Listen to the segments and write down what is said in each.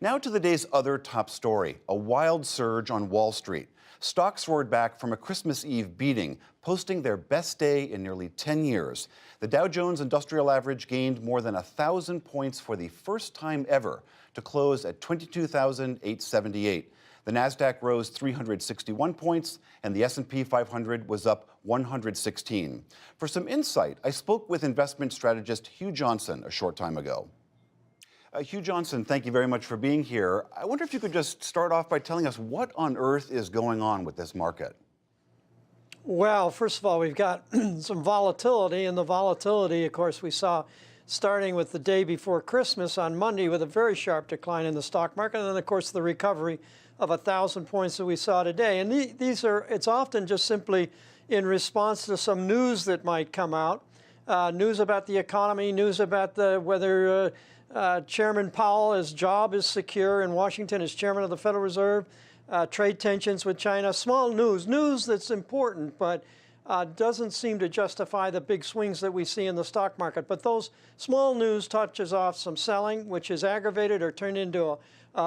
Now to the day's other top story, a wild surge on Wall Street. Stocks roared back from a Christmas Eve beating, posting their best day in nearly 10 years. The Dow Jones Industrial average gained more than 1,000 points for the first time ever to close at 22,878. The Nasdaq rose 361 points, and the S&P 500 was up 116. For some insight, I spoke with investment strategist Hugh Johnson a short time ago. Hugh Johnson, thank you very much for being here. I wonder if you could just start off by telling us what on earth is going on with this market. Well, first of all, we've got some volatility, and the volatility, of course, we saw starting with the day before Christmas on Monday with a very sharp decline in the stock market, and then, of course, the recovery of 1,000 points that we saw today. And it's often just simply in response to some news that might come out, news about the economy, news about whether Chairman Powell, his job is secure in Washington as chairman of the Federal Reserve, trade tensions with China, small news that's important, but doesn't seem to justify the big swings that we see in the stock market. But those small news touches off some selling, which is aggravated or turned into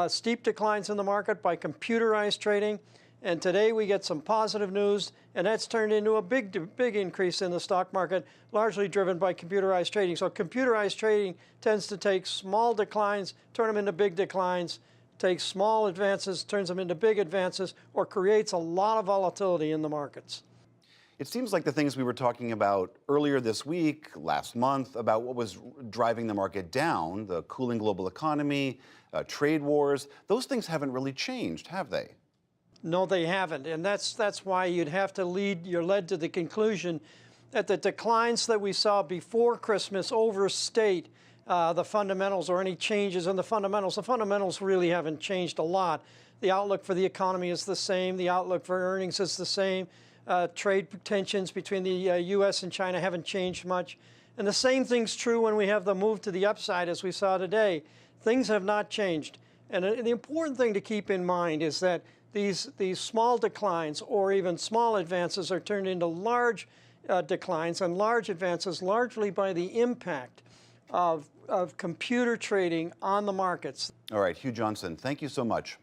steep declines in the market by computerized trading. And today we get some positive news, and that's turned into a big increase in the stock market, largely driven by computerized trading. So computerized trading tends to take small declines, turn them into big declines, takes small advances, turns them into big advances, or creates a lot of volatility in the markets. It seems like the things we were talking about earlier this week, last month, about what was driving the market down, the cooling global economy, trade wars, those things haven't really changed, have they? No, they haven't, and that's why you're led to the conclusion that the declines that we saw before Christmas overstate the fundamentals or any changes in the fundamentals. The fundamentals really haven't changed a lot. The outlook for the economy is the same. The outlook for earnings is the same. Trade tensions between the U.S. and China haven't changed much. And the same thing's true when we have the move to the upside as we saw today. Things have not changed. And the important thing to keep in mind is that these small declines or even small advances are turned into large declines and large advances largely by the impact of computer trading on the markets. All right, Hugh Johnson, thank you so much.